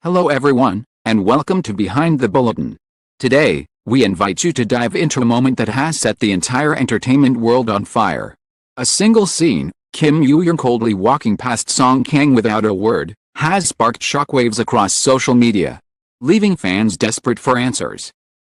Hello everyone, and welcome to Behind the Bulletin. Today, we invite you to dive into a moment that has set the entire entertainment world on fire. A single scene, Kim Yoo-jung coldly walking past Song Kang without a word, has sparked shockwaves across social media, leaving fans desperate for answers.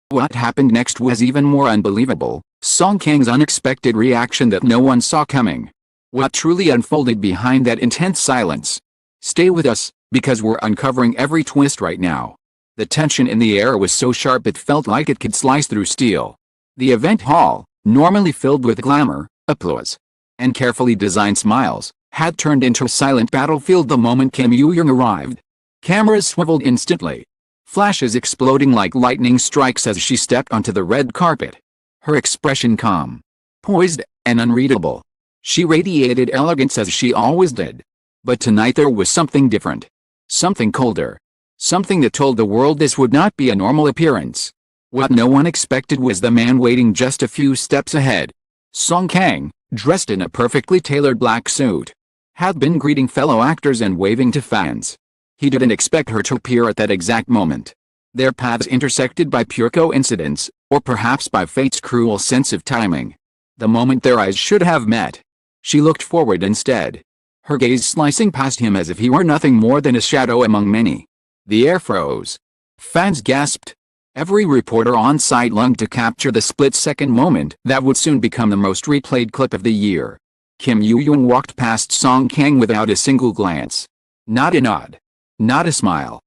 What happened next was even more unbelievable: Song Kang's unexpected reaction that no one saw coming. What truly unfolded behind that intense silence? Stay with us, because we're uncovering every twist right now. The tension in the air was so sharp it felt like it could slice through steel. The event hall, normally filled with glamour, applause, and carefully designed smiles, had turned into a silent battlefield the moment Kim Yoo-jung arrived. Cameras swiveled instantly, flashes exploding like lightning strikes as she stepped onto the red carpet. Her expression calm, poised, and unreadable. She radiated elegance as she always did. But tonight there was something different. Something colder. Something that told the world this would not be a normal appearance. What no one expected was the man waiting just a few steps ahead. Song Kang, dressed in a perfectly tailored black suit, had been greeting fellow actors and waving to fans. He didn't expect her to appear at that exact moment. Their paths intersected by pure coincidence, or perhaps by fate's cruel sense of timing. The moment their eyes should have met, she looked forward instead, her gaze slicing past him as if he were nothing more than a shadow among many. The air froze. Fans gasped. Every reporter on site longed to capture the split-second moment that would soon become the most replayed clip of the year. Kim Yoo-jung walked past Song Kang without a single glance. Not a nod. Not a smile.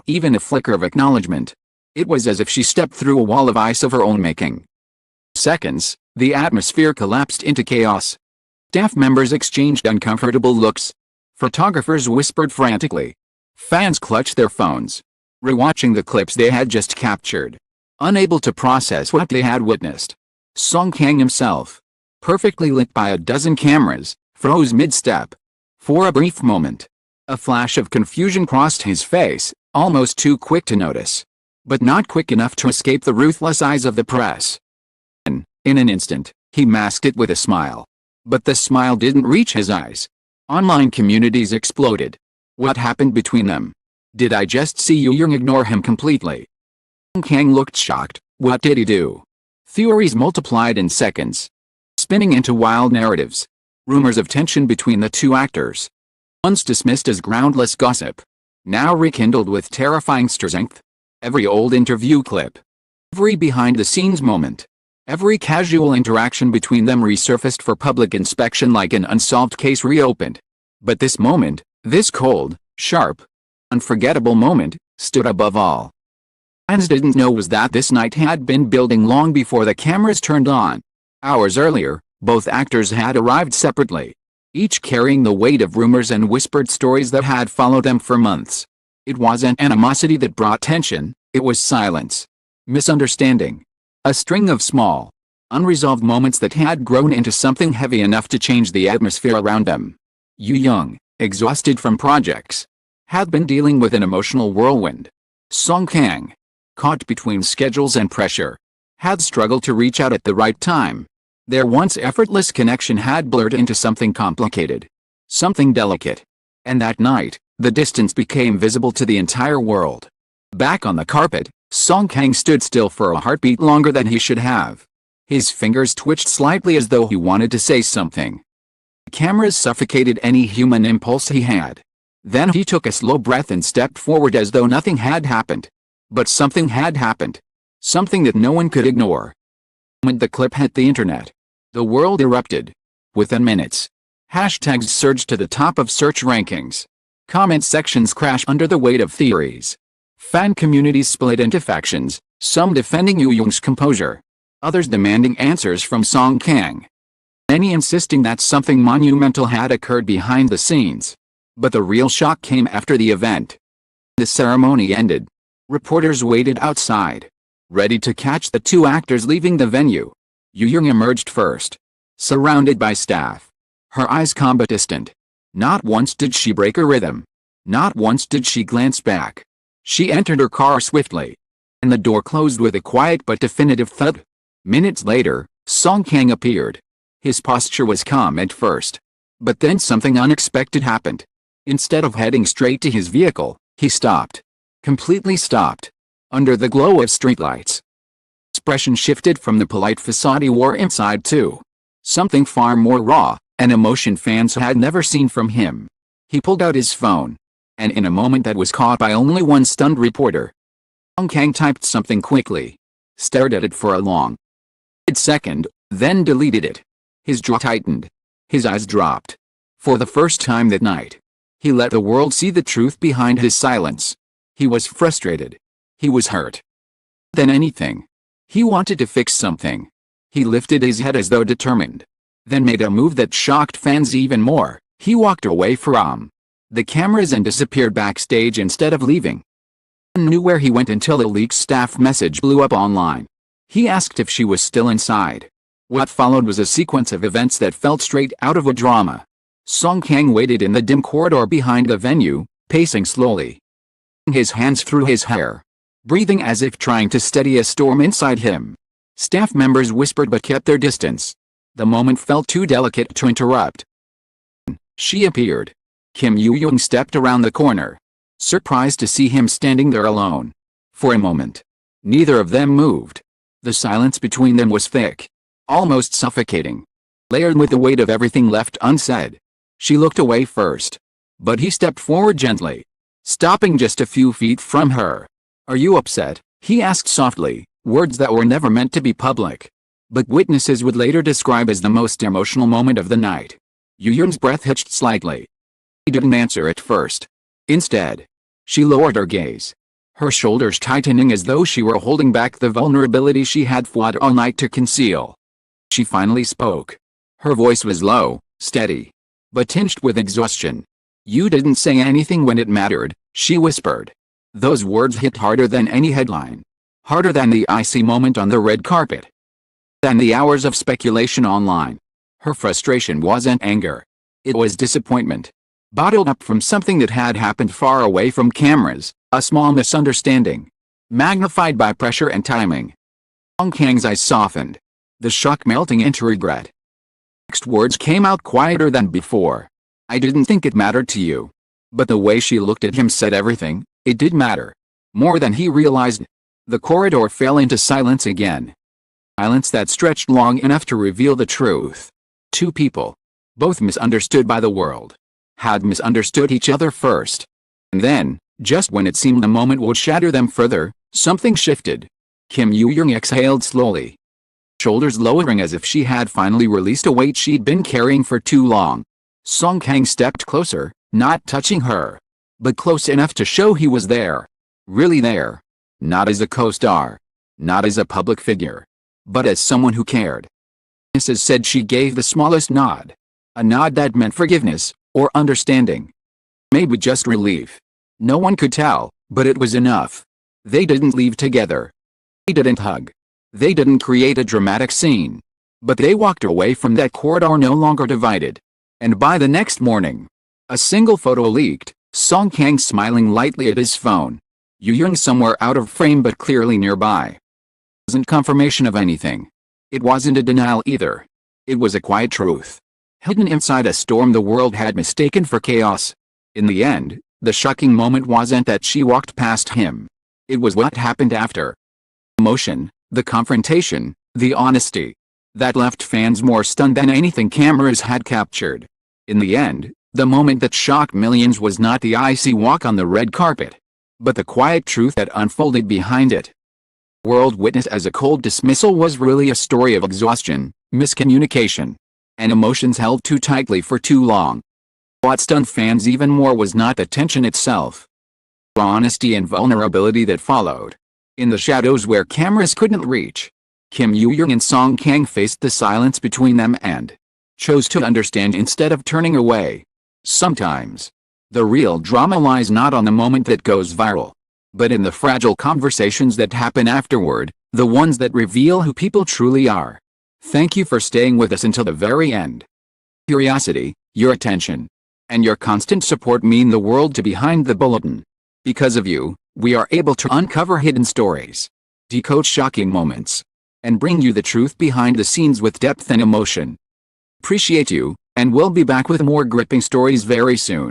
Even a flicker of acknowledgement. It was as if she stepped through a wall of ice of her own making. Seconds, the atmosphere collapsed into chaos. Staff members exchanged uncomfortable looks. Photographers whispered frantically. Fans clutched their phones, rewatching the clips they had just captured, unable to process what they had witnessed. Song Kang himself, perfectly lit by a dozen cameras, froze mid-step. For a brief moment, a flash of confusion crossed his face, almost too quick to notice, but not quick enough to escape the ruthless eyes of the press. In an instant, he masked it with a smile. But the smile didn't reach his eyes. Online communities exploded. What happened between them? Did I just see Yoo-jung ignore him completely? Kang looked shocked. What did he do? Theories multiplied in seconds, spinning into wild narratives. Rumors of tension between the two actors, once dismissed as groundless gossip, now rekindled with terrifying strength. Every old interview clip, every behind-the-scenes moment, every casual interaction between them resurfaced for public inspection like an unsolved case reopened. But this moment, this cold, sharp, unforgettable moment, stood above all. Fans didn't know was that this night had been building long before the cameras turned on. Hours earlier, both actors had arrived separately, each carrying the weight of rumors and whispered stories that had followed them for months. It wasn't animosity that brought tension, it was silence, misunderstanding. A string of small, unresolved moments that had grown into something heavy enough to change the atmosphere around them. Yoo-jung, exhausted from projects, had been dealing with an emotional whirlwind. Song Kang, caught between schedules and pressure, had struggled to reach out at the right time. Their once effortless connection had blurred into something complicated, something delicate. And that night, the distance became visible to the entire world. Back on the carpet, Song Kang stood still for a heartbeat longer than he should have. His fingers twitched slightly as though he wanted to say something. The cameras suffocated any human impulse he had. Then he took a slow breath and stepped forward as though nothing had happened. But something had happened. Something that no one could ignore. When the clip hit the internet, the world erupted. Within minutes, hashtags surged to the top of search rankings. Comment sections crashed under the weight of theories. Fan communities split into factions, some defending Yoo-jung's composure, others demanding answers from Song Kang, many insisting that something monumental had occurred behind the scenes. But the real shock came after the event. The ceremony ended. Reporters waited outside, ready to catch the two actors leaving the venue. Yoo-jung emerged first, surrounded by staff, her eyes calm but distant. Not once did she break a rhythm. Not once did she glance back. She entered her car swiftly, and the door closed with a quiet but definitive thud. Minutes later, Song Kang appeared. His posture was calm at first, but then something unexpected happened. Instead of heading straight to his vehicle, he stopped, completely stopped. Under the glow of streetlights, expression shifted from the polite facade he wore inside to something far more raw, an emotion fans had never seen from him. He pulled out his phone, and in a moment that was caught by only one stunned reporter, Kang typed something quickly, stared at it for a long second, then deleted it. His jaw tightened. His eyes dropped. For the first time that night, he let the world see the truth behind his silence. He was frustrated. He was hurt. Than anything, he wanted to fix something. He lifted his head as though determined, then made a move that shocked fans even more. He walked away from the cameras and disappeared backstage instead of leaving. No one knew where he went until a leaked staff message blew up online. He asked if she was still inside. What followed was a sequence of events that felt straight out of a drama. Kang waited in the dim corridor behind the venue, pacing slowly, his hands through his hair, breathing as if trying to steady a storm inside him. Staff members whispered but kept their distance. The moment felt too delicate to interrupt. She appeared. Kim Yoo-jung stepped around the corner, surprised to see him standing there alone. For a moment, neither of them moved. The silence between them was thick, almost suffocating, layered with the weight of everything left unsaid. She looked away first, but he stepped forward gently, stopping just a few feet from her. "Are you upset?" he asked softly, words that were never meant to be public, but witnesses would later describe as the most emotional moment of the night. Yoo-jung's breath hitched slightly. He didn't answer at first. Instead, she lowered her gaze, her shoulders tightening as though she were holding back the vulnerability she had fought all night to conceal. She finally spoke. Her voice was low, steady, but tinged with exhaustion. "You didn't say anything when it mattered," she whispered. Those words hit harder than any headline. Harder than the icy moment on the red carpet. Than the hours of speculation online. Her frustration wasn't anger. It was disappointment. Bottled up from something that had happened far away from cameras, a small misunderstanding, magnified by pressure and timing. Kang's eyes softened, the shock melting into regret. Next words came out quieter than before. "I didn't think it mattered to you." But the way she looked at him said everything. It did matter. More than he realized. The corridor fell into silence again. Silence that stretched long enough to reveal the truth. Two people, both misunderstood by the world, had misunderstood each other first. And then, just when it seemed the moment would shatter them further, something shifted. Kim Yoo-jung exhaled slowly, shoulders lowering as if she had finally released a weight she'd been carrying for too long. Kang stepped closer, not touching her, but close enough to show he was there. Really there. Not as a co-star. Not as a public figure. But as someone who cared. Mrs. said she gave the smallest nod. A nod that meant forgiveness, or understanding. Maybe just relief. No one could tell, but it was enough. They didn't leave together. They didn't hug. They didn't create a dramatic scene. But they walked away from that corridor no longer divided. And by the next morning, a single photo leaked, Kang smiling lightly at his phone. Yoo-jung somewhere out of frame but clearly nearby. It wasn't confirmation of anything. It wasn't a denial either. It was a quiet truth, hidden inside a storm the world had mistaken for chaos. In the end, the shocking moment wasn't that she walked past him. It was what happened after. Emotion, the confrontation, the honesty. That left fans more stunned than anything cameras had captured. In the end, the moment that shocked millions was not the icy walk on the red carpet, but the quiet truth that unfolded behind it. The world witnessed as a cold dismissal was really a story of exhaustion, miscommunication, and emotions held too tightly for too long. What stunned fans even more was not the tension itself, the honesty and vulnerability that followed. In the shadows where cameras couldn't reach, Kim Yoo-jung and Kang faced the silence between them and chose to understand instead of turning away. Sometimes, the real drama lies not on the moment that goes viral, but in the fragile conversations that happen afterward, the ones that reveal who people truly are. Thank you for staying with us until the very end. Curiosity, your attention, and your constant support mean the world to Behind the Bulletin. Because of you, we are able to uncover hidden stories, decode shocking moments, and bring you the truth behind the scenes with depth and emotion. Appreciate you, and we'll be back with more gripping stories very soon.